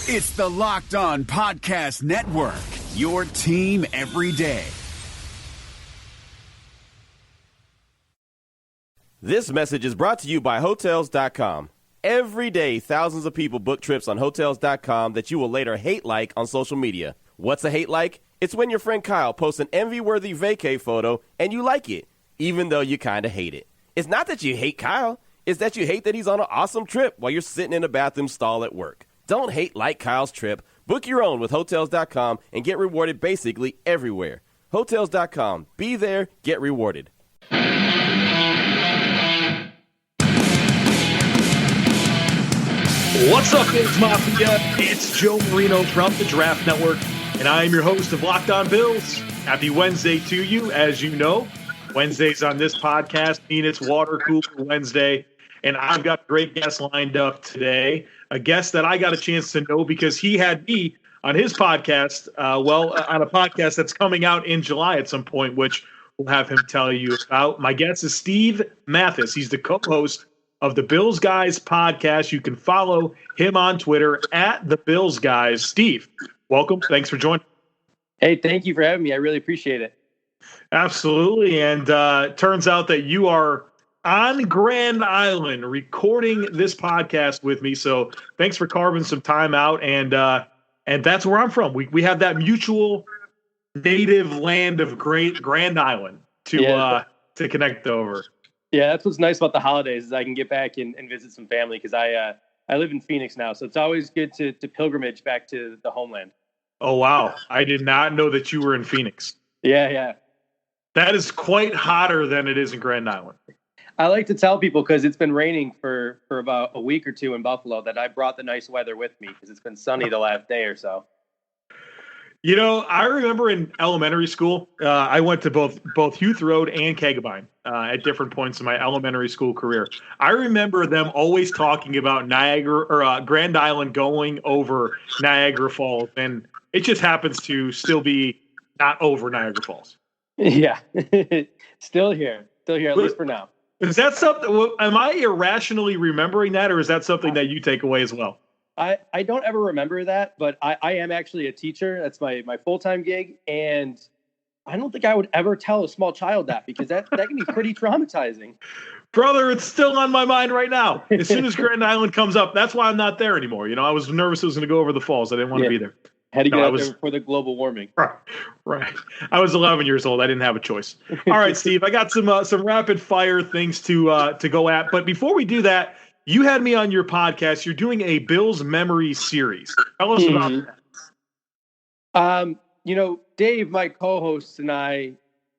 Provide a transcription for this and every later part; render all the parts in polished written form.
It's the Locked On Podcast Network, your team every day. This message is brought to you by Hotels.com. Every day, thousands of people book trips on Hotels.com that you will later hate like on social media. What's a hate like? It's when your friend Kyle posts an envy-worthy vacay photo and you like it, even though you kind of hate it. It's not that you hate Kyle. It's that you hate that he's on an awesome trip while you're sitting in a bathroom stall at work. Don't hate like Kyle's trip. Book your own with Hotels.com and get rewarded basically everywhere. Hotels.com. Be there, get rewarded. What's up, Bills Mafia? It's Joe Marino from the Draft Network, and I am your host of Locked On Bills. Happy Wednesday to you. As you know, Wednesdays on this podcast mean it's Water Cooler Wednesday, and I've got a great guest lined up today, a guest that I got a chance to know because he had me on his podcast, on a podcast that's coming out in July at some point, which we'll have him tell you about. My guest is Steve Mathis. He's the co-host of the Bills Guys podcast. You can follow him on Twitter at the Bills Guys. Steve, welcome. Thanks for joining. Hey, thank you for having me. I really appreciate it. Absolutely. And turns out that you are on Grand Island recording this podcast with me. So thanks for carving some time out. And that's where I'm from. We have that mutual native land of Grand Island to connect over. Yeah, that's what's nice about the holidays is I can get back and visit some family because I live in Phoenix now. So it's always good to pilgrimage back to the homeland. Oh, wow. I did not know that you were in Phoenix. Yeah. That is quite hotter than it is in Grand Island. I like to tell people because it's been raining for about a week or two in Buffalo that I brought the nice weather with me because it's been sunny the last day or so. You know, I remember in elementary school, I went to both Huth Road and Kegabine at different points in my elementary school career. I remember them always talking about Niagara or Grand Island going over Niagara Falls, and it just happens to still be not over Niagara Falls. Yeah, still here, at least for now. Is that something? Am I irrationally remembering that, or is that something that you take away as well? I don't ever remember that, but I am actually a teacher. That's my full-time gig. And I don't think I would ever tell a small child that because that can be pretty traumatizing. Brother, it's still on my mind right now. As soon as Grand Island comes up, that's why I'm not there anymore. You know, I was nervous it was going to go over the falls. I didn't want to be there. Had to get out there before the global warming. Right. I was 11 years old. I didn't have a choice. All right, Steve, I got some rapid fire things to go at. But before we do that, you had me on your podcast. You're doing a Bills memory series. Tell us about that. You know, Dave, my co-host, and I,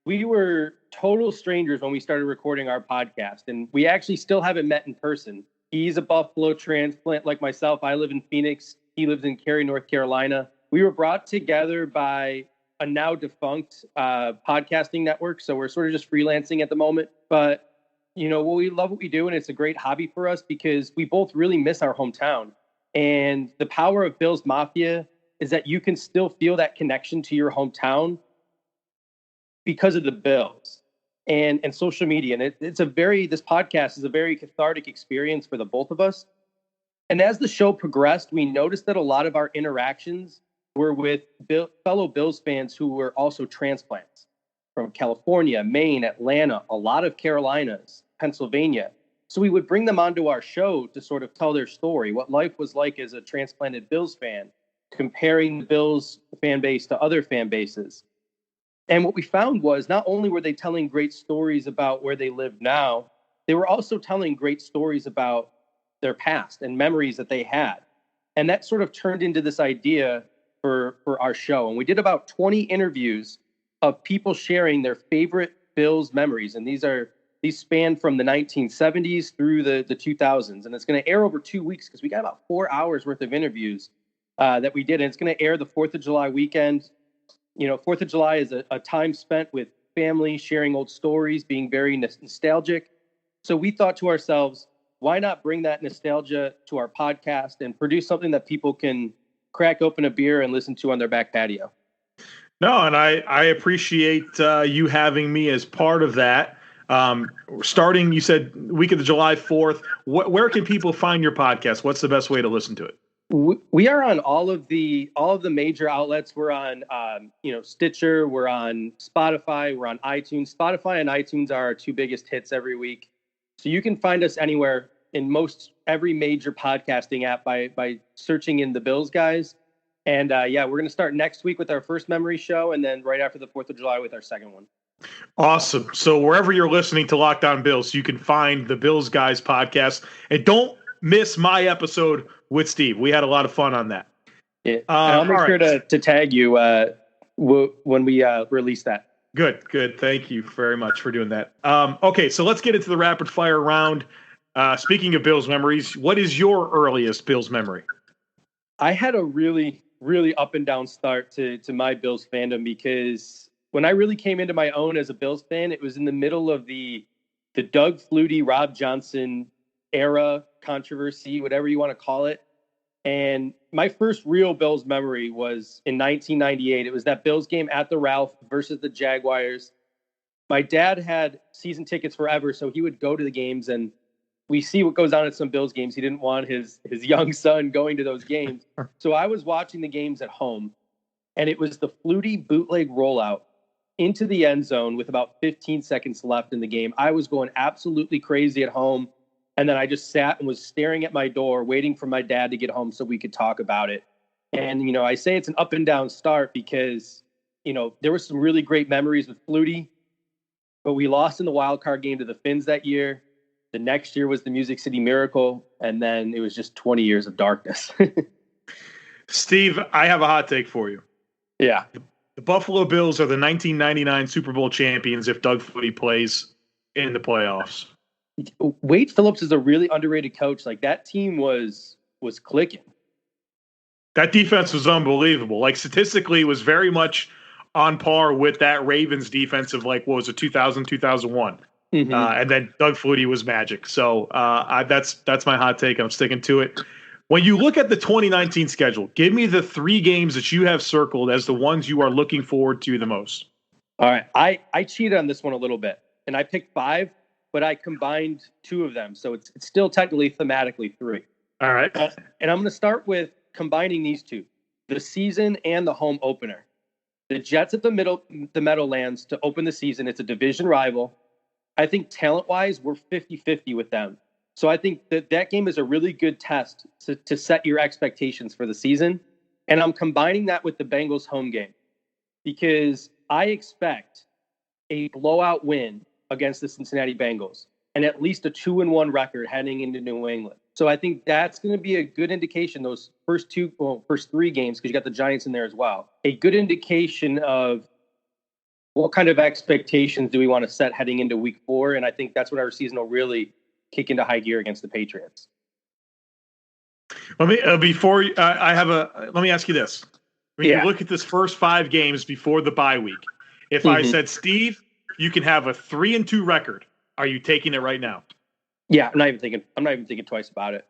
we were total strangers when we started recording our podcast, and we actually still haven't met in person. He's a Buffalo transplant like myself. I live in Phoenix. He lives in Cary, North Carolina. We were brought together by a now defunct podcasting network, so we're sort of just freelancing at the moment. But you know, we love what we do, and it's a great hobby for us because we both really miss our hometown. And the power of Bills Mafia is that you can still feel that connection to your hometown because of the Bills and social media. And this podcast is a very cathartic experience for the both of us. And as the show progressed, we noticed that a lot of our interactions were with fellow Bills fans who were also transplants from California, Maine, Atlanta, a lot of Carolinas, Pennsylvania. So we would bring them onto our show to sort of tell their story, what life was like as a transplanted Bills fan, comparing the Bills fan base to other fan bases. And what we found was not only were they telling great stories about where they live now, they were also telling great stories about their past and memories that they had. And that sort of turned into this idea for our show. And we did about 20 interviews of people sharing their favorite Bills memories. And these span from the 1970s through the 2000s. And it's going to air over 2 weeks because we got about 4 hours worth of interviews that we did. And it's going to air the 4th of July weekend. You know, 4th of July is a time spent with family, sharing old stories, being very nostalgic. So we thought to ourselves, why not bring that nostalgia to our podcast and produce something that people can crack open a beer and listen to on their back patio? No, and I appreciate you having me as part of that. Starting, you said, week of the July 4th. Where can people find your podcast? What's the best way to listen to it? We are on all of the major outlets. We're on Stitcher, we're on Spotify, we're on iTunes. Spotify and iTunes are our two biggest hits every week. So you can find us anywhere in every major podcasting app by searching in the Bills guys. And we're going to start next week with our first memory show, and then right after the 4th of July with our second one. Awesome. So wherever you're listening to Locked On Bills, you can find the Bills Guys podcast. And don't miss my episode with Steve. We had a lot of fun on that. Yeah. I'll make sure to tag you when we release that. Good. Thank you very much for doing that. Okay, so let's get into the rapid fire round. Speaking of Bills memories, what is your earliest Bills memory? I had a really, really up and down start to my Bills fandom, because when I really came into my own as a Bills fan, it was in the middle of the Doug Flutie, Rob Johnson era controversy, whatever you want to call it. And my first real Bills memory was in 1998. It was that Bills game at the Ralph versus the Jaguars. My dad had season tickets forever, so he would go to the games, and we see what goes on at some Bills games. He didn't want his young son going to those games. So I was watching the games at home, and it was the Flutie bootleg rollout into the end zone with about 15 seconds left in the game. I was going absolutely crazy at home. And then I just sat and was staring at my door, waiting for my dad to get home so we could talk about it. And, I say it's an up and down start because, there were some really great memories with Flutie, but we lost in the wild card game to the Finns that year. The next year was the Music City Miracle. And then it was just 20 years of darkness. Steve, I have a hot take for you. Yeah. The Buffalo Bills are the 1999 Super Bowl champions if Doug Flutie plays in the playoffs. Wade Phillips is a really underrated coach. Like, that team was clicking. That defense was unbelievable. Like, statistically, it was very much on par with that Ravens defense of 2000, 2001. Mm-hmm. And then Doug Flutie was magic. So that's my hot take. I'm sticking to it. When you look at the 2019 schedule, give me the 3 games that you have circled as the ones you are looking forward to the most. All right. I cheated on this one a little bit, and I picked 5. But I combined 2 of them. So it's still technically thematically 3. All right. And I'm going to start with combining these 2, the season and the home opener. The Jets at the Meadowlands to open the season. It's a division rival. I think talent-wise, we're 50-50 with them. So I think that game is a really good test to set your expectations for the season. And I'm combining that with the Bengals home game because I expect a blowout win against the Cincinnati Bengals and at least a 2-1 record heading into New England. So I think that's going to be a good indication, those first 3 games, because you got the Giants in there as well, a good indication of what kind of expectations do we want to set heading into week 4. And I think that's when our season will really kick into high gear against the Patriots. Let me let me ask you this. When you look at this first 5 games before the bye week, if I said, Steve, you can have a 3-2 record, are you taking it right now? Yeah, I'm not even thinking twice about it.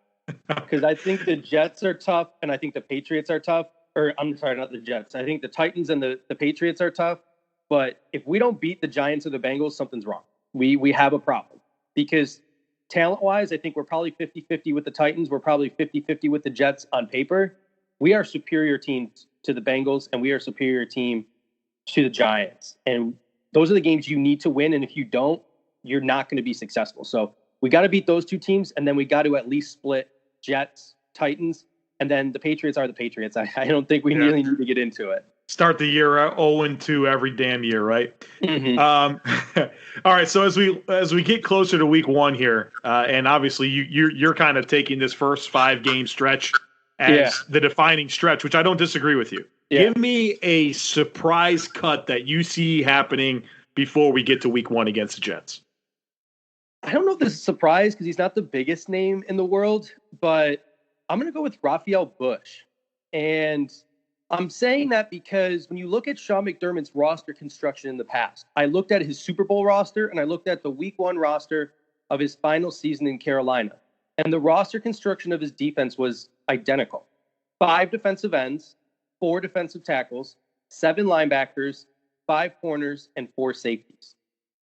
Because I think the Jets are tough, and I think the Patriots are tough. Or I'm sorry, not the Jets. I think the Titans and the Patriots are tough. But if we don't beat the Giants or the Bengals, something's wrong. We have a problem. Because talent-wise, I think we're probably 50-50 with the Titans. We're probably 50-50 with the Jets on paper. We are superior team to the Bengals, and we are superior team to the Giants. And those are the games you need to win. And if you don't, you're not going to be successful. So we got to beat those 2 teams. And then we got to at least split Jets, Titans. And then the Patriots are the Patriots. I don't think we really need to get into it. Start the year 0-2 every damn year, right? Mm-hmm. All right. So as we get closer to week 1 here, and obviously you're kind of taking this first 5 game stretch as the defining stretch, which I don't disagree with you. Yeah. Give me a surprise cut that you see happening before we get to week 1 against the Jets. I don't know if this is a surprise because he's not the biggest name in the world, but I'm going to go with Raphael Bush. And I'm saying that because when you look at Sean McDermott's roster construction in the past, I looked at his Super Bowl roster and I looked at the week 1 roster of his final season in Carolina. And the roster construction of his defense was identical. 5 defensive ends, 4 defensive tackles, 7 linebackers, 5 corners, and 4 safeties.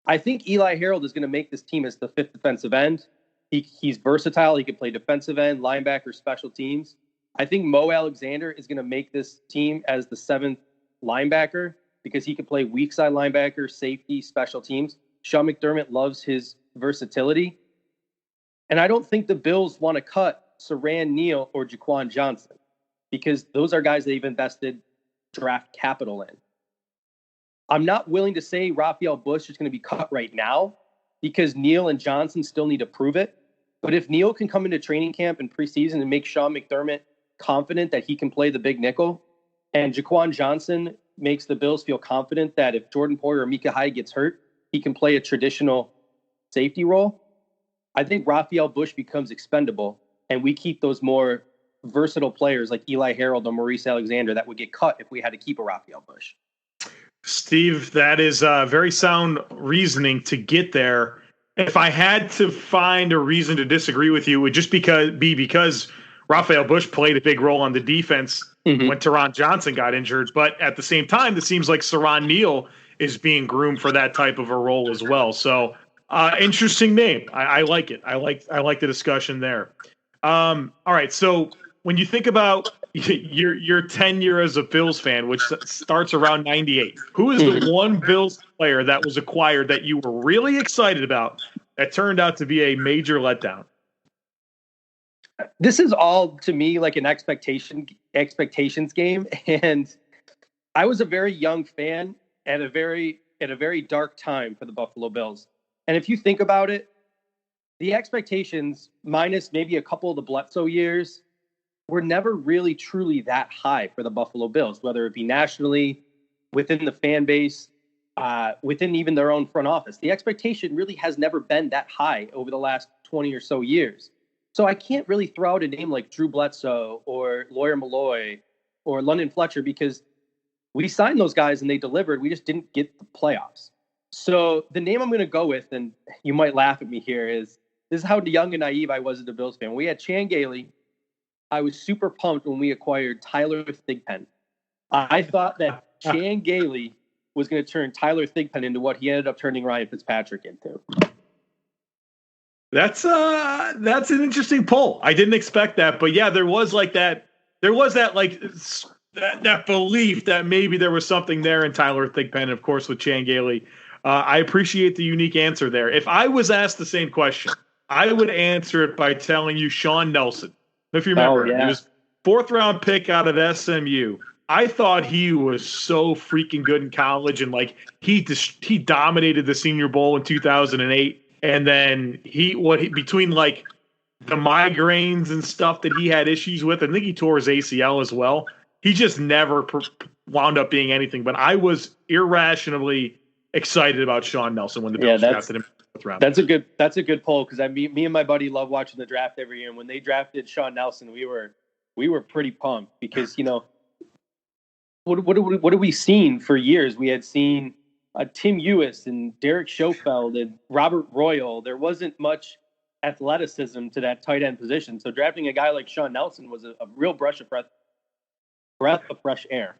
I think Eli Harold is going to make this team as the 5th defensive end. He's versatile. He can play defensive end, linebacker, special teams. I think Mo Alexander is going to make this team as the 7th linebacker because he could play weak side linebacker, safety, special teams. Sean McDermott loves his versatility. And I don't think the Bills want to cut Saran Neal or Jaquan Johnson because those are guys they've invested draft capital in. I'm not willing to say Raphael Bush is going to be cut right now because Neal and Johnson still need to prove it. But if Neal can come into training camp in preseason and make Sean McDermott confident that he can play the big nickel, and Jaquan Johnson makes the Bills feel confident that if Jordan Poyer or Micah Hyde gets hurt, he can play a traditional safety role, I think Raphael Bush becomes expendable, and we keep those more versatile players like Eli Harold or Maurice Alexander that would get cut if we had to keep a Raphael Bush. Steve, that is very sound reasoning to get there. If I had to find a reason to disagree with you, it would just be because Raphael Bush played a big role on the defense when Taron Johnson got injured. But at the same time, it seems like Saran Neal is being groomed for that type of a role as well. So interesting name. I like it. I like the discussion there. All right. So when you think about your tenure as a Bills fan, which starts around 98, who is the one Bills player that was acquired that you were really excited about that turned out to be a major letdown? This is all to me like an expectations game. And I was a very young fan at a very dark time for the Buffalo Bills. And if you think about it, the expectations minus maybe a couple of the Bledsoe years were never really truly that high for the Buffalo Bills, whether it be nationally, within the fan base, within even their own front office. The expectation really has never been that high over the last 20 or so years. So I can't really throw out a name like Drew Bledsoe or Lawyer Malloy or London Fletcher because we signed those guys and they delivered. We just didn't get the playoffs. So the name I'm going to go with, and you might laugh at me here, is this is how young and naive I was as a Bills fan. We had Chan Gailey. I was super pumped when we acquired Tyler Thigpen. I thought that Chan Gailey was going to turn Tyler Thigpen into what he ended up turning Ryan Fitzpatrick into. That's an interesting poll. I didn't expect that, but yeah, there was that belief that maybe there was something there in Tyler Thigpen, of course, with Chan Gailey. I appreciate the unique answer there. If I was asked the same question, I would answer it by telling you Sean Nelson. If you remember, he was 4th round pick out of SMU. I thought he was so freaking good in college, and he dominated the Senior Bowl in 2008. And then between the migraines and stuff that he had issues with, I think he tore his ACL as well. He just never wound up being anything. But I was irrationally excited about Sean Nelson when the Bills drafted him. That's a good poll because me and my buddy love watching the draft every year. And when they drafted Sean Nelson, we were pretty pumped because what have we seen for years? We had seen Tim Ewis and Derek Schofield and Robert Royal. There wasn't much athleticism to that tight end position. So drafting a guy like Sean Nelson was a real breath of fresh air.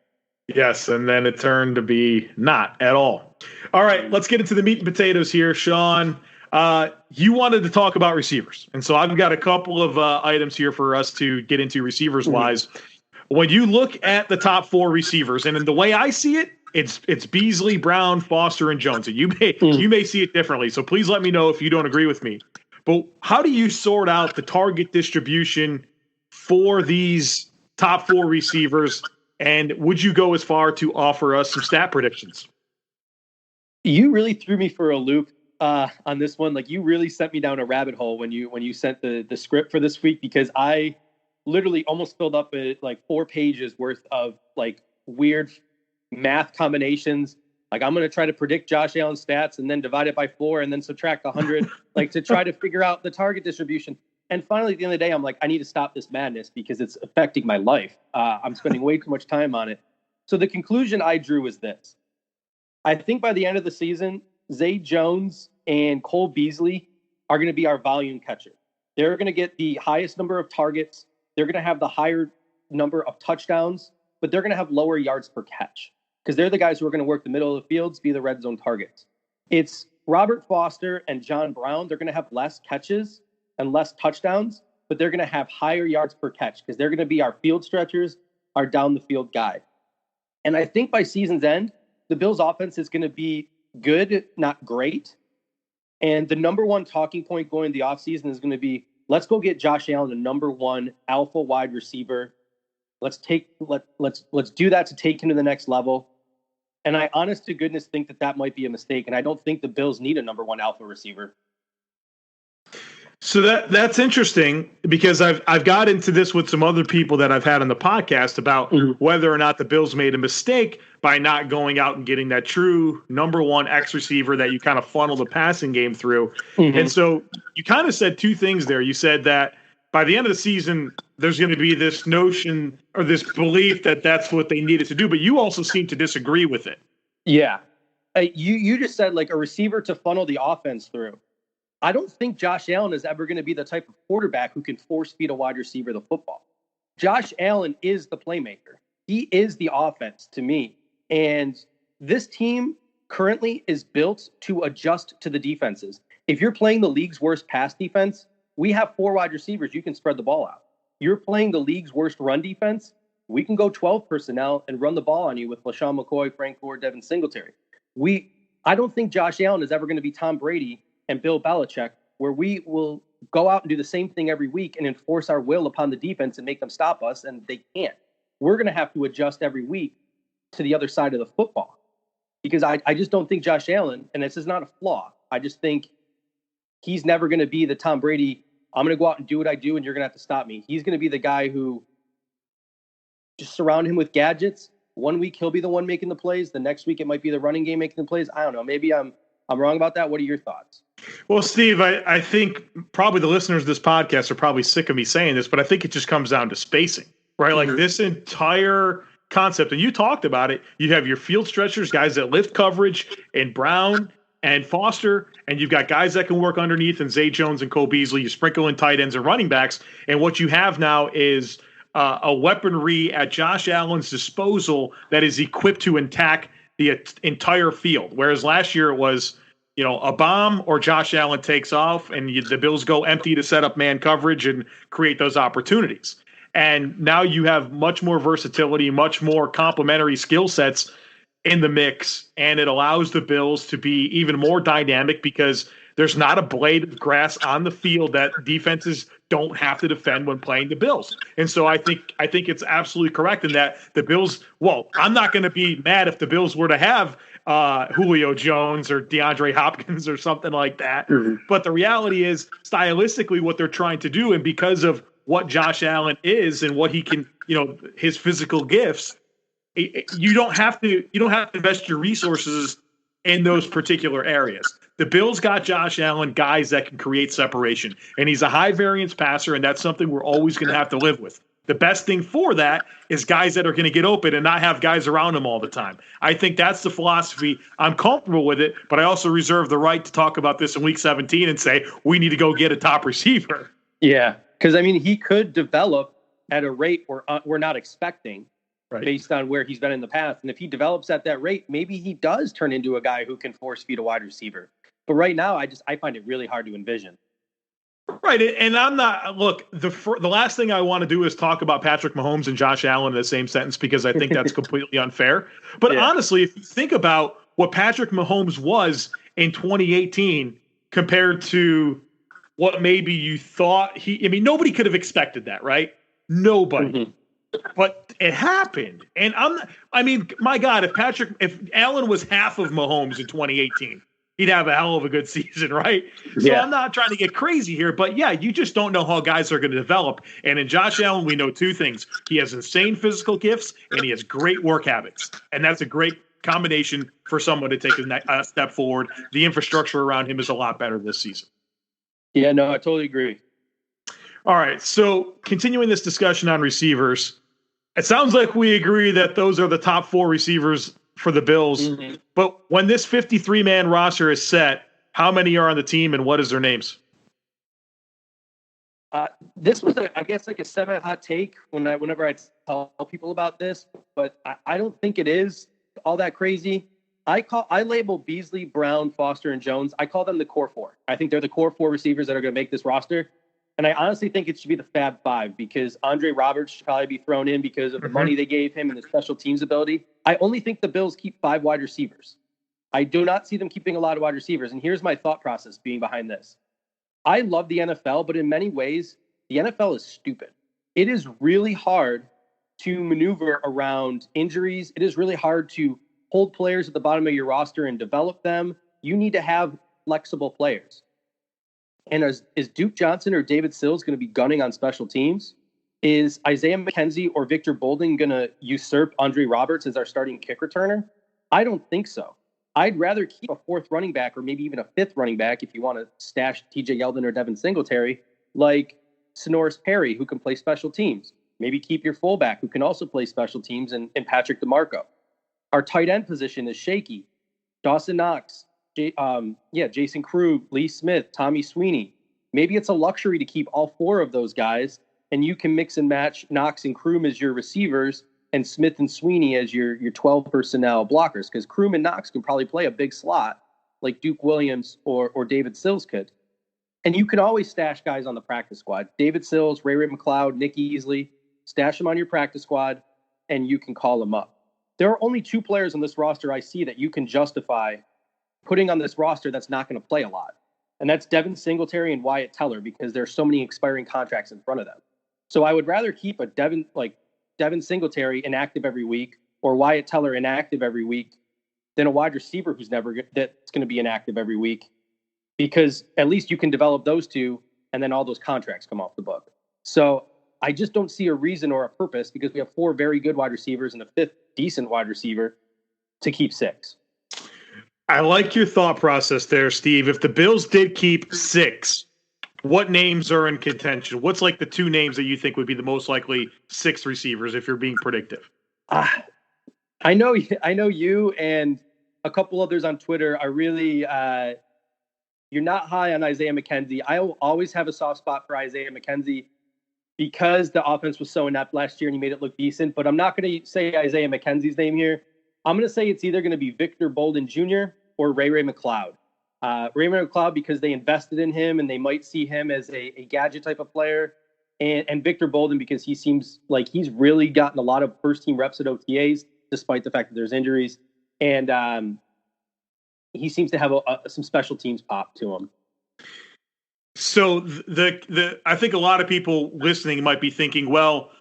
Yes, and then it turned to be not at all. All right, let's get into the meat and potatoes here. Sean, you wanted to talk about receivers. And so I've got a couple of items here for us to get into receivers-wise. When you look at the top 4 receivers, and in the way I see it, it's Beasley, Brown, Foster, and Jones. And you may see it differently, so please let me know if you don't agree with me. But how do you sort out the target distribution for these top 4 receivers? And would you go as far to offer us some stat predictions? You really threw me for a loop on this one. You really sent me down a rabbit hole when you sent the script for this week, because I literally almost filled up 4 pages worth of weird math combinations. I'm going to try to predict Josh Allen's stats and then divide it by 4 and then subtract 100, to try to figure out the target distribution. And finally, at the end of the day, I'm I need to stop this madness because it's affecting my life. I'm spending way too much time on it. So the conclusion I drew was this. I think by the end of the season, Zay Jones and Cole Beasley are going to be our volume catcher. They're going to get the highest number of targets. They're going to have the higher number of touchdowns, but they're going to have lower yards per catch because they're the guys who are going to work the middle of the fields, be the red zone targets. It's Robert Foster and John Brown. They're going to have less catches and less touchdowns, but they're going to have higher yards per catch because they're going to be our field stretchers, our down the field guy. And I think by season's end, the Bills offense is going to be good, not great. And the number one talking point going into the offseason is going to be, let's go get Josh Allen, the number one alpha wide receiver. Let's do that to take him to the next level. And I honest to goodness think that might be a mistake. And I don't think the Bills need a number one alpha receiver. So that's interesting because I've got into this with some other people that I've had on the podcast about whether or not the Bills made a mistake by not going out and getting that true number one X receiver that you kind of funnel the passing game through. And so you kind of said two things there. You said that by the end of the season, there's going to be this notion or this belief that that's what they needed to do, but you also seem to disagree with it. Yeah. You just said like a receiver to funnel the offense through. I don't think Josh Allen is ever going to be the type of quarterback who can force feed a wide receiver the football. Josh Allen is the playmaker. He is the offense to me. And this team currently is built to adjust to the defenses. If you're playing the league's worst pass defense, we have 4 wide receivers. You can spread the ball out. You're playing the league's worst run defense. We can go 12 personnel and run the ball on you with LaShawn McCoy, Frank Gore, Devin Singletary. I don't think Josh Allen is ever going to be Tom Brady and Bill Belichick, where we will go out and do the same thing every week and enforce our will upon the defense and make them stop us, and they can't. We're going to have to adjust every week to the other side of the football because I just don't think Josh Allen, and this is not a flaw, I just think he's never going to be the Tom Brady, I'm going to go out and do what I do and you're going to have to stop me. He's going to be the guy who just surround him with gadgets. One week he'll be the one making the plays. The next week it might be the running game making the plays. I don't know. Maybe I'm wrong about that. What are your thoughts? Well, Steve, I think probably the listeners of this podcast are probably sick of me saying this, but I think it just comes down to spacing, right? Like this entire concept, and you talked about it, you have your field stretchers, guys that lift coverage, and Brown and Foster, and you've got guys that can work underneath, and Zay Jones and Cole Beasley. You sprinkle in tight ends and running backs, and what you have now is a weaponry at Josh Allen's disposal that is equipped to attack the entire field, whereas last year it was a bomb or Josh Allen takes off and the Bills go empty to set up man coverage and create those opportunities. And now you have much more versatility, much more complementary skill sets in the mix, and it allows the Bills to be even more dynamic because there's not a blade of grass on the field that defenses don't have to defend when playing the Bills. And so I think it's absolutely correct in that the Bills, I'm not going to be mad if the Bills were to have Julio Jones or DeAndre Hopkins or something like that. But the reality is stylistically what they're trying to do, and because of what Josh Allen is and what he can, his physical gifts, you don't have to invest your resources in those particular areas. The Bills got Josh Allen, guys that can create separation, and he's a high variance passer, and that's something we're always going to have to live with. The best thing for that is guys that are going to get open and not have guys around him all the time. I think that's the philosophy. I'm comfortable with it, but I also reserve the right to talk about this in week 17 and say we need to go get a top receiver. Yeah, because, he could develop at a rate we're not expecting based on where he's been in the past. And if he develops at that rate, maybe he does turn into a guy who can force feed a wide receiver. But right now, I find it really hard to envision. Right, and I'm not. Look, the last thing I want to do is talk about Patrick Mahomes and Josh Allen in the same sentence because I think that's completely unfair. But honestly, if you think about what Patrick Mahomes was in 2018 compared to what maybe you thought nobody could have expected that, right? Nobody. But it happened, and my God, if Allen was half of Mahomes in 2018. He'd have a hell of a good season, right? So I'm not trying to get crazy here, but you just don't know how guys are going to develop. And in Josh Allen, we know two things. He has insane physical gifts, and he has great work habits. And that's a great combination for someone to take a step forward. The infrastructure around him is a lot better this season. Yeah, no, I totally agree. All right, so continuing this discussion on receivers, it sounds like we agree that those are the top 4 receivers for the Bills. But when this 53-man roster is set, how many are on the team and what is their names? This was, I guess, like a semi-hot take whenever I tell people about this, but I don't think it is all that crazy. I label Beasley, Brown, Foster, and Jones. I call them the core 4. I think they're the core 4 receivers that are going to make this roster. And I honestly think it should be the Fab Five, because Andre Roberts should probably be thrown in because of the money they gave him and the special teams ability. I only think the Bills keep 5 wide receivers. I do not see them keeping a lot of wide receivers. And here's my thought process being behind this. I love the NFL, but in many ways, the NFL is stupid. It is really hard to maneuver around injuries. It is really hard to hold players at the bottom of your roster and develop them. You need to have flexible players. And is Duke Johnson or David Sills going to be gunning on special teams? Is Isaiah McKenzie or Victor Bolden going to usurp Andre Roberts as our starting kick returner? I don't think so. I'd rather keep a 4th running back, or maybe even a 5th running back if you want to stash TJ Yeldon or Devin Singletary, like Sonoris Perry, who can play special teams. Maybe keep your fullback, who can also play special teams, and Patrick DeMarco. Our tight end position is shaky. Dawson Knox, Jason Krug, Lee Smith, Tommy Sweeney. Maybe it's a luxury to keep all 4 of those guys, and you can mix and match Knox and Kroom as your receivers and Smith and Sweeney as your 12 personnel blockers, because Kroom and Knox can probably play a big slot like Duke Williams or David Sills could. And you can always stash guys on the practice squad. David Sills, Ray McLeod, Nick Easley, stash them on your practice squad, and you can call them up. There are only 2 players on this roster I see that you can justify putting on this roster that's not going to play a lot. And that's Devin Singletary and Wyatt Teller, because there's so many expiring contracts in front of them. So I would rather keep a Devin Singletary inactive every week, or Wyatt Teller inactive every week, than a wide receiver that's going to be inactive every week, because at least you can develop those 2, and then all those contracts come off the book. So I just don't see a reason or a purpose, because we have 4 very good wide receivers and a 5th decent wide receiver, to keep 6. I like your thought process there, Steve. If the Bills did keep 6, what names are in contention? What's like the 2 names that you think would be the most likely 6 receivers, if you're being predictive? I know you and a couple others on Twitter are really you're not high on Isaiah McKenzie. I will always have a soft spot for Isaiah McKenzie because the offense was so inept last year and he made it look decent. But I'm not going to say Isaiah McKenzie's name here. I'm going to say it's either going to be Victor Bolden Jr. or Ray McLeod. Ray McLeod, because they invested in him and they might see him as a gadget type of player. And Victor Bolden, because he seems like he's really gotten a lot of first-team reps at OTAs, despite the fact that there's injuries. And he seems to have some special teams pop to him. So I think a lot of people listening might be thinking, well,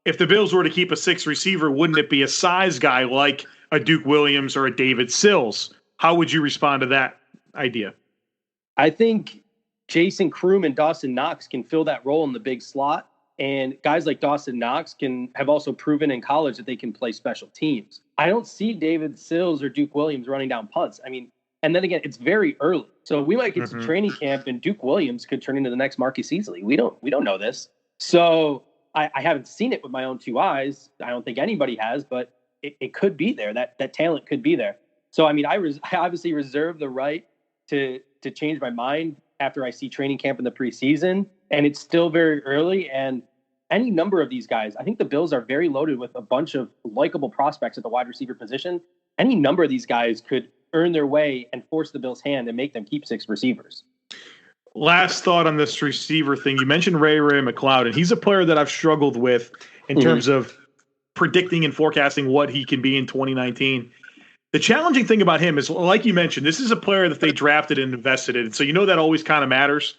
if the Bills were to keep a 6th receiver, wouldn't it be a size guy like a Duke Williams or a David Sills? How would you respond to that idea? I think Jason Kroom and Dawson Knox can fill that role in the big slot. And guys like Dawson Knox have also proven in college that they can play special teams. I don't see David Sills or Duke Williams running down punts. I mean, and then again, it's very early. So we might get some training camp and Duke Williams could turn into the next Marquise Easley. We don't know this. So I haven't seen it with my own 2 eyes. I don't think anybody has, but it could be there. That talent could be there. So, I mean, I obviously reserve the right to change my mind after I see training camp in the preseason, and it's still very early. And any number of these guys, I think the Bills are very loaded with a bunch of likable prospects at the wide receiver position. Any number of these guys could earn their way and force the Bills' hand and make them keep 6 receivers. Last thought on this receiver thing. You mentioned Ray McLeod, and he's a player that I've struggled with in terms of predicting and forecasting what he can be in 2019. The challenging thing about him is, like you mentioned, this is a player that they drafted and invested in. So that always kind of matters.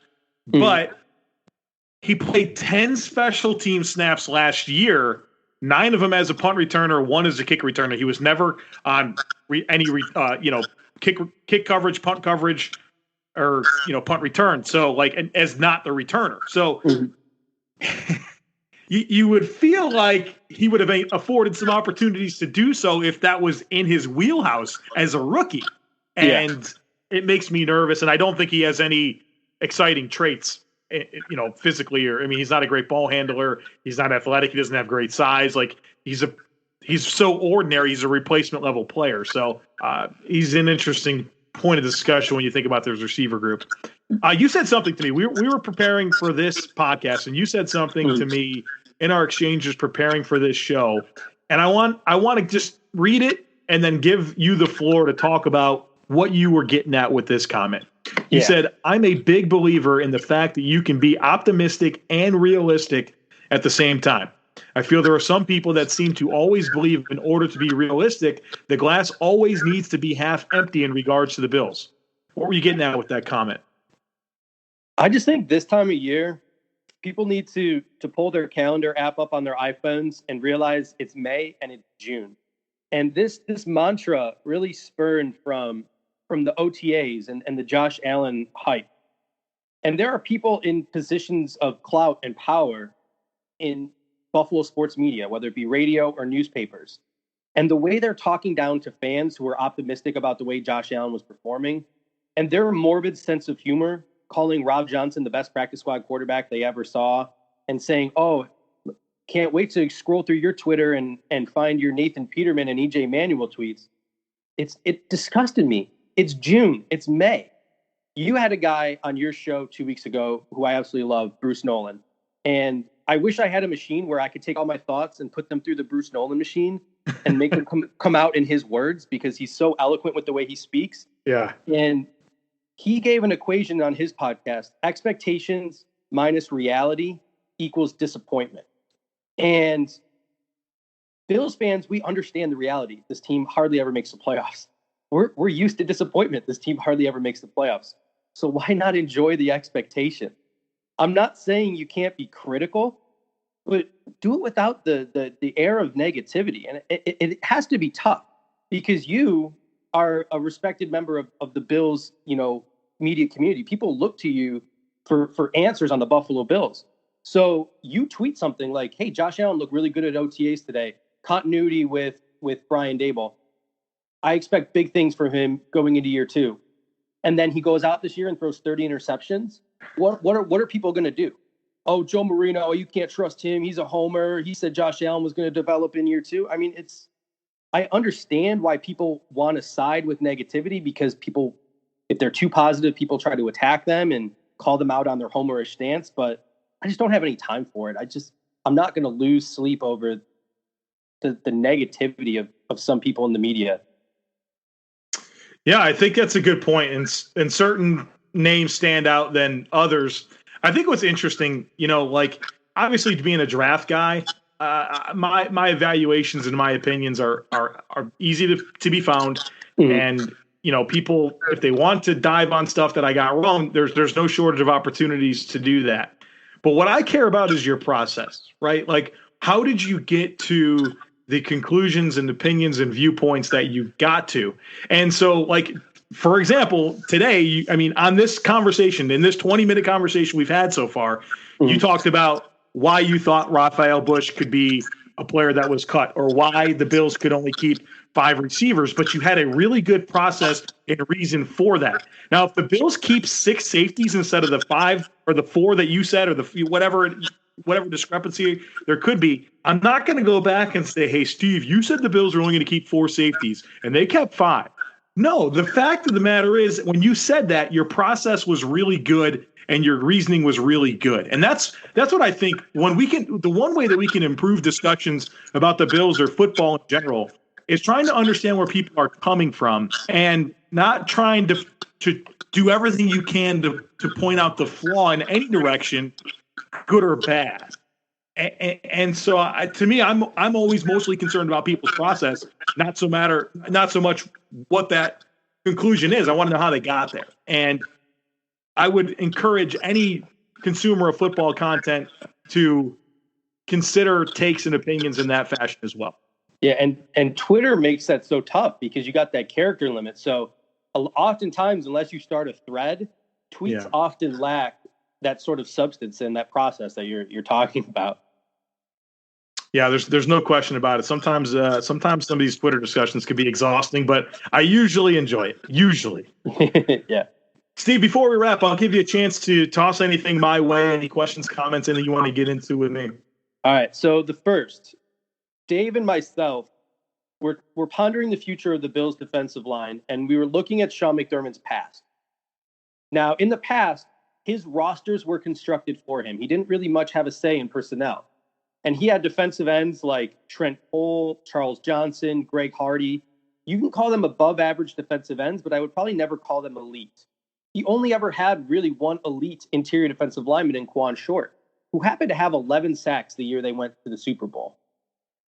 But he played 10 special team snaps last year, 9 of them as a punt returner, 1 as a kick returner. He was never on any kick coverage, punt coverage, or punt return. So as not the returner. So you would feel like he would have afforded some opportunities to do so if that was in his wheelhouse as a rookie. And it makes me nervous. And I don't think he has any exciting traits, physically, he's not a great ball handler. He's not athletic. He doesn't have great size. He's so ordinary. He's a replacement level player. So he's an interesting point of discussion when you think about this receiver group. You said something to me. We were preparing for this podcast, and you said something to me in our exchanges preparing for this show. And I want to just read it and then give you the floor to talk about what you were getting at with this comment. You said, I'm a big believer in the fact that you can be optimistic and realistic at the same time. I feel there are some people that seem to always believe in order to be realistic, the glass always needs to be half empty in regards to the Bills. What were you getting at with that comment? I just think this time of year, people need to pull their calendar app up on their iPhones and realize it's May and it's June. And this mantra really spurned from the OTAs and the Josh Allen hype. And there are people in positions of clout and power in Buffalo sports media, whether it be radio or newspapers. And the way they're talking down to fans who are optimistic about the way Josh Allen was performing, and their morbid sense of humor, calling Rob Johnson the best practice squad quarterback they ever saw, and saying, oh, can't wait to scroll through your Twitter and find your Nathan Peterman and EJ Manuel tweets. It disgusted me. It's June. It's May. You had a guy on your show 2 weeks ago who I absolutely love, Bruce Nolan. And I wish I had a machine where I could take all my thoughts and put them through the Bruce Nolan machine and make them come out in his words, because he's so eloquent with the way he speaks. Yeah. And he gave an equation on his podcast: expectations minus reality equals disappointment. And Bills fans, we understand the reality. This team hardly ever makes the playoffs. We're used to disappointment. This team hardly ever makes the playoffs. So why not enjoy the expectation? I'm not saying you can't be critical, but do it without the air of negativity. And it has to be tough, because you are a respected member of the Bills, media community. People look to you for answers on the Buffalo Bills. So you tweet something like, hey, Josh Allen looked really good at OTAs today. Continuity with Brian Daboll. I expect big things from him going into year 2. And then he goes out this year and throws 30 interceptions. What are people going to do? Oh, Joe Marino, you can't trust him. He's a homer. He said Josh Allen was going to develop in year 2. I mean, I understand why people want to side with negativity, because people, if they're too positive, people try to attack them and call them out on their homerish stance. But I just don't have any time for it. I'm not going to lose sleep over the negativity of some people in the media. Yeah, I think that's a good point. And certain names stand out than others. I think what's interesting, obviously being a draft guy, my evaluations and my opinions are easy to be found. Mm-hmm. And, people, if they want to dive on stuff that I got wrong, there's no shortage of opportunities to do that. But what I care about is your process, right? Like, how did you get to the conclusions and opinions and viewpoints that you got to? And so, for example, today, on this conversation, in this 20-minute conversation we've had so far, mm-hmm. you talked about why you thought Raphael Bush could be a player that was cut, or why the Bills could only keep 5 receivers, but you had a really good process and reason for that. Now, if the Bills keep 6 safeties instead of the 5 or the 4 that you said, or the whatever discrepancy there could be, I'm not going to go back and say, hey, Steve, you said the Bills are only going to keep 4 safeties, and they kept 5. No, the fact of the matter is, when you said that, your process was really good and your reasoning was really good. And that's what I think the one way that we can improve discussions about the Bills or football in general is trying to understand where people are coming from, and not trying to do everything you can to point out the flaw in any direction, good or bad. And so to me, I'm always mostly concerned about people's process, not so much what that conclusion is. I want to know how they got there. And I would encourage any consumer of football content to consider takes and opinions in that fashion as well. Yeah, and Twitter makes that so tough, because you got that character limit. So oftentimes, unless you start a thread, tweets often lack that sort of substance in that process that you're talking about. Yeah, there's no question about it. Sometimes some of these Twitter discussions can be exhausting, but I usually enjoy it. Usually. Yeah. Steve, before we wrap, I'll give you a chance to toss anything my way, any questions, comments, anything you want to get into with me. All right. So the first, Dave and myself, we're pondering the future of the Bills' defensive line, and we were looking at Sean McDermott's past. Now, in the past, his rosters were constructed for him. He didn't really much have a say in personnel. And he had defensive ends like Trent Cole, Charles Johnson, Greg Hardy. you can call them above average defensive ends, but I would probably never call them elite. He only ever had really one elite interior defensive lineman in Quan Short, who happened to have 11 sacks the year they went to the Super Bowl.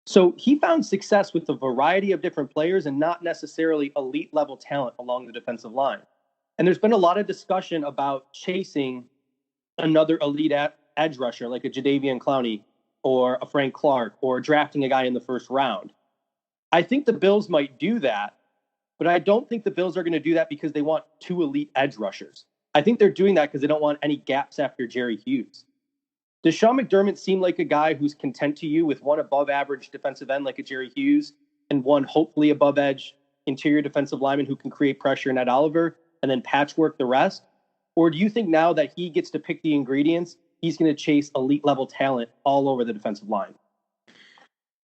So he found success with a variety of different players and not necessarily elite level talent along the defensive line. And there's been a lot of discussion about chasing another elite edge rusher like a Jadeveon Clowney or a Frank Clark or drafting a guy in the first round. I think the Bills might do that, but I don't think the Bills are going to do that because they want two elite edge rushers. I think they're doing that because they don't want any gaps after Jerry Hughes. Does Sean McDermott seem like a guy who's content to you with one above average defensive end like a Jerry Hughes and one hopefully above edge interior defensive lineman who can create pressure in Ed Oliver and then patchwork the rest? Or do you think now that he gets to pick the ingredients, he's going to chase elite level talent all over the defensive line?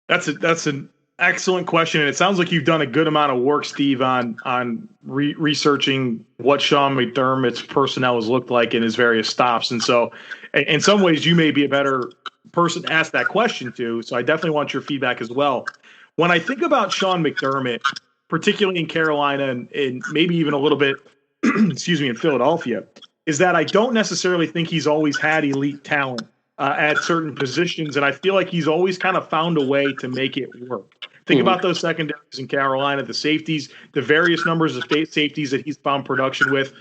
That's an excellent question, and it sounds like you've done a good amount of work, Steve, on researching what Sean McDermott's personnel has looked like in his various stops. And so, in some ways, you may be a better person to ask that question to. So, I definitely want your feedback as well. When I think about Sean McDermott, particularly in Carolina and maybe even a little bit, excuse me, in Philadelphia, is that I don't necessarily think he's always had elite talent at certain positions, and I feel like he's always kind of found a way to make it work. Think about those secondaries in Carolina, the safeties, the various numbers of safeties that he's found production with.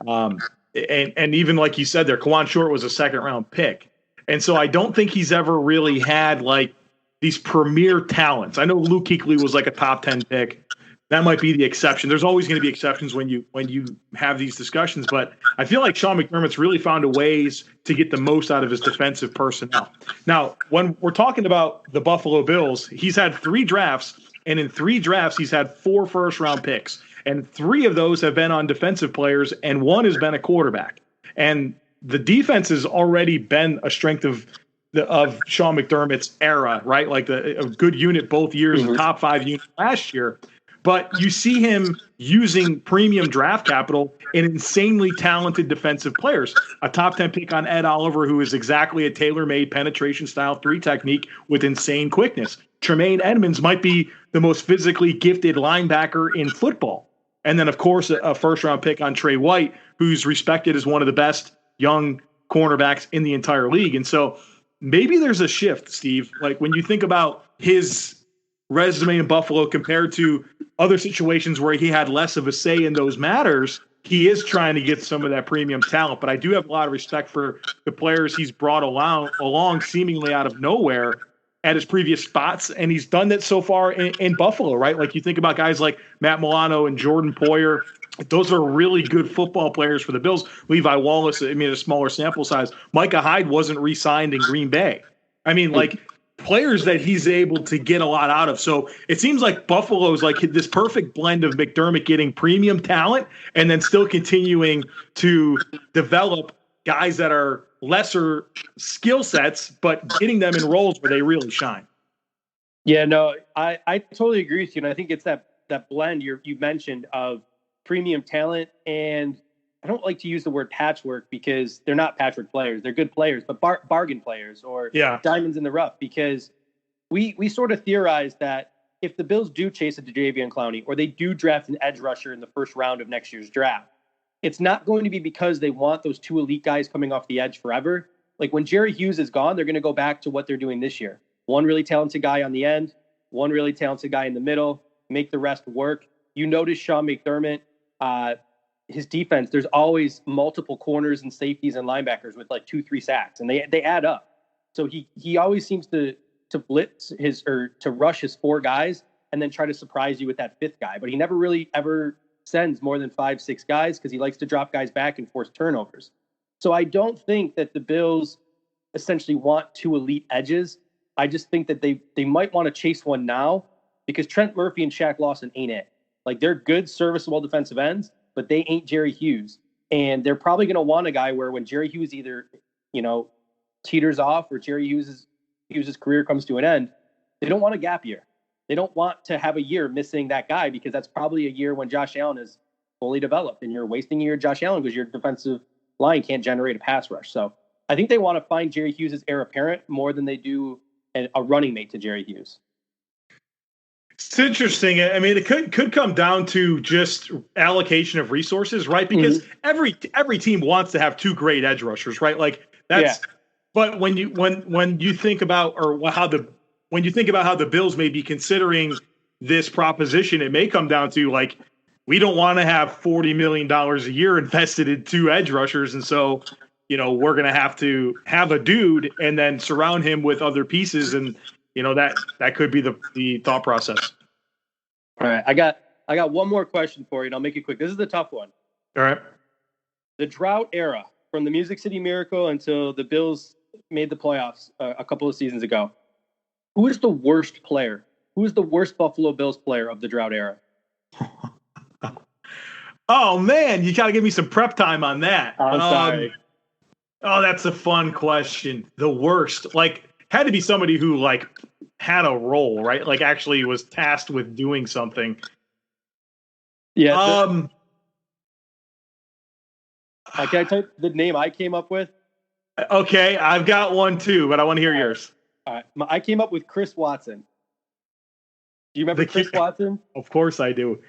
And even like you said there, Quan Short was a second-round pick. And so I don't think he's ever really had like these premier talents. I know Luke Kuechly was like a top 10 pick. That might be the exception. There's always going to be exceptions when you have these discussions, but I feel like Sean McDermott's really found a ways to get the most out of his defensive personnel. Now, when we're talking about the Buffalo Bills, he's had 3 drafts, and in 3 drafts, he's had 4 first-round picks, and 3 of those have been on defensive players, and 1 has been a quarterback. And the defense has already been a strength of Sean McDermott's era, right? Like a good unit both years, a top 5 unit last year. But you see him using premium draft capital in insanely talented defensive players. A top 10 pick on Ed Oliver, who is exactly a tailor-made penetration style 3 technique with insane quickness. Tremaine Edmonds might be the most physically gifted linebacker in football. And then, of course, a first-round pick on Trey White, who's respected as one of the best young cornerbacks in the entire league. And so maybe there's a shift, Steve. Like when you think about his resume in Buffalo compared to other situations where he had less of a say in those matters, he is trying to get some of that premium talent. But I do have a lot of respect for the players he's brought along seemingly out of nowhere at his previous spots. And he's done that so far in Buffalo, right? Like you think about guys like Matt Milano and Jordan Poyer. Those are really good football players for the Bills. Levi Wallace, I mean, a smaller sample size. Micah Hyde wasn't re-signed in Green Bay. I mean, like, players that he's able to get a lot out of. So it seems like Buffalo's like this perfect blend of McDermott getting premium talent and then still continuing to develop guys that are lesser skill sets, but getting them in roles where they really shine. Yeah, no, I totally agree with you. And I think it's that blend you mentioned of premium talent, and I don't like to use the word patchwork because they're not patchwork players. They're good players, but bargain players or diamonds in the rough, because we sort of theorize that if the Bills do chase a Jadeveon Clowney or they do draft an edge rusher in the first round of next year's draft, it's not going to be because they want those 2 elite guys coming off the edge forever. Like when Jerry Hughes is gone, they're going to go back to what they're doing this year. 1 really talented guy on the end, 1 really talented guy in the middle, make the rest work. You notice Sean McDermott, his defense, there's always multiple corners and safeties and linebackers with like 2-3 sacks, and they add up. So he always seems to blitz to rush his 4 guys and then try to surprise you with that 5th guy. But he never really ever sends more than 5-6 guys because he likes to drop guys back and force turnovers. So I don't think that the Bills essentially want 2 elite edges. I just think that they might want to chase one now because Trent Murphy and Shaq Lawson ain't it. Like they're good, serviceable defensive ends, but they ain't Jerry Hughes. And they're probably going to want a guy where when Jerry Hughes either, teeters off or Jerry Hughes' career comes to an end, they don't want a gap year. They don't want to have a year missing that guy because that's probably a year when Josh Allen is fully developed and you're wasting a year of Josh Allen because your defensive line can't generate a pass rush. So I think they want to find Jerry Hughes' heir apparent more than they do a running mate to Jerry Hughes. It's interesting. I mean, it could come down to just allocation of resources, right? Because every team wants to have two great edge rushers, right? Like that's. Yeah. But when you think about when you think about how the Bills may be considering this proposition, it may come down to like we don't want to have $40 million a year invested in two edge rushers, and so we're going to have a dude and then surround him with other pieces, and that could be the thought process. All right, I got one more question for you, and I'll make it quick. This is the tough one. All right. The drought era, from the Music City Miracle until the Bills made the playoffs a couple of seasons ago. Who is the worst player? Who is the worst Buffalo Bills player of the drought era? Oh, man, you got to give me some prep time on that. I'm sorry. Oh, that's a fun question. The worst. Like, had to be somebody who, like, had a role, right? Like, actually was tasked with doing something. Yeah. Can I tell you the name I came up with? Okay, I've got one too, but I want to hear yours. All right. I came up with Chris Watson. Do you remember Chris Watson? Of course I do.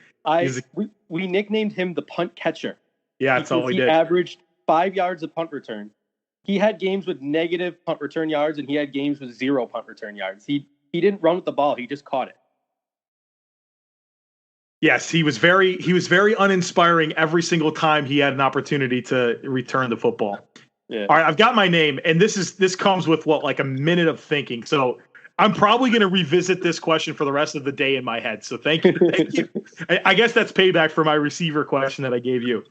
We nicknamed him the punt catcher. Yeah, that's all we did. He averaged 5 yards of punt return. He had games with negative punt return yards, and he had games with 0 punt return yards. He didn't run with the ball. He just caught it. Yes, he was very uninspiring every single time he had an opportunity to return the football. Yeah. All right, I've got my name, and this comes with like a minute of thinking. So I'm probably going to revisit this question for the rest of the day in my head. So thank you. I guess that's payback for my receiver question that I gave you.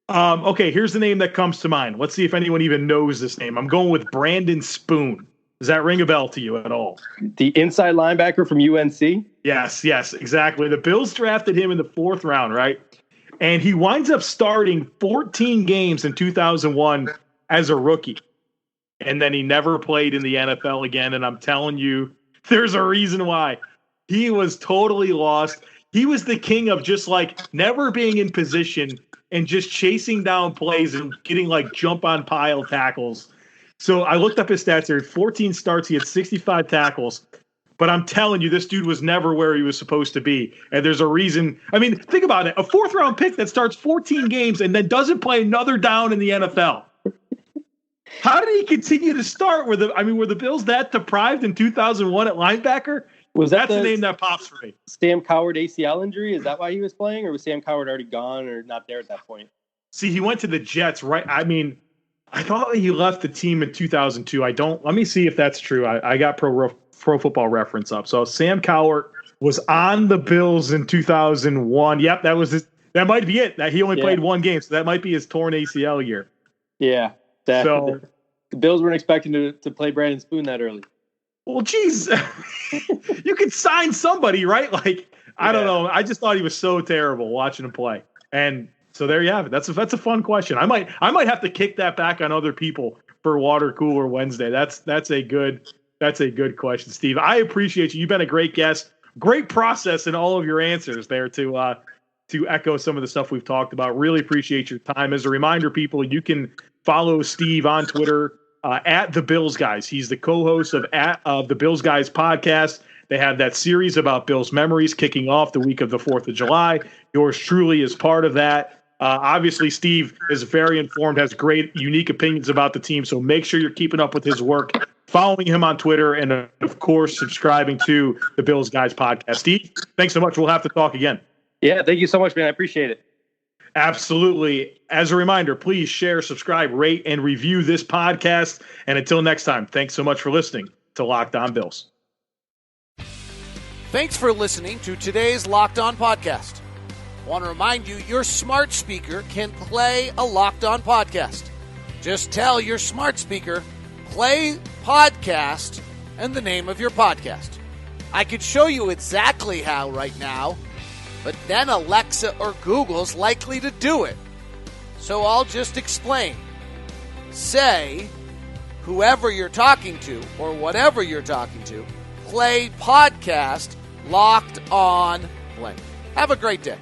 Okay, here's the name that comes to mind. Let's see if anyone even knows this name. I'm going with Brandon Spoon. Does that ring a bell to you at all? The inside linebacker from UNC? Yes, exactly. The Bills drafted him in the 4th round, right? And he winds up starting 14 games in 2001 as a rookie. And then he never played in the NFL again. And I'm telling you, there's a reason why. He was totally lost. He was the king of just like never being in position and just chasing down plays and getting like jump on pile tackles. So I looked up his stats there. 14 starts. He had 65 tackles. But I'm telling you, this dude was never where he was supposed to be. And there's a reason. I mean, think about it. A 4th-round pick that starts 14 games and then doesn't play another down in the NFL. How did he continue to start? Were the Bills that deprived in 2001 at linebacker? That's the name that pops for me. Sam Coward ACL injury? Is that why he was playing? Or was Sam Coward already gone or not there at that point? See, he went to the Jets, right? I mean, I thought he left the team in 2002. Let me see if that's true. I got Pro Football Reference up. So Sam Cowart was on the Bills in 2001. Yep, that might be it. That he only played one game, so that might be his torn ACL year. Yeah. So the Bills weren't expecting to play Brandon Spoon that early. Well, geez, you could sign somebody, right? Like, I don't know. I just thought he was so terrible watching him play. And so there you have it. That's a fun question. I might have to kick that back on other people for Water Cooler Wednesday. That's a good question, Steve. I appreciate you. You've been a great guest. Great process in all of your answers there to echo some of the stuff we've talked about. Really appreciate your time. As a reminder, people, you can follow Steve on Twitter at The Bills Guys. He's the co-host of the Bills Guys podcast. They have that series about Bills memories kicking off the week of the 4th of July. Yours truly is part of that. Obviously, Steve is very informed, has great, unique opinions about the team, so make sure you're keeping up with his work, following him on Twitter, and, of course, subscribing to the Bills Guys podcast. Steve, thanks so much. We'll have to talk again. Yeah, thank you so much, man. I appreciate it. Absolutely. As a reminder, please share, subscribe, rate, and review this podcast. And until next time, thanks so much for listening to Locked On Bills. Thanks for listening to today's Locked On podcast. I want to remind you, your smart speaker can play a Locked On podcast. Just tell your smart speaker, play podcast, and the name of your podcast. I could show you exactly how right now, but then Alexa or Google's likely to do it. So I'll just explain. Say, whoever you're talking to, or whatever you're talking to, play podcast Locked On blank. Have a great day.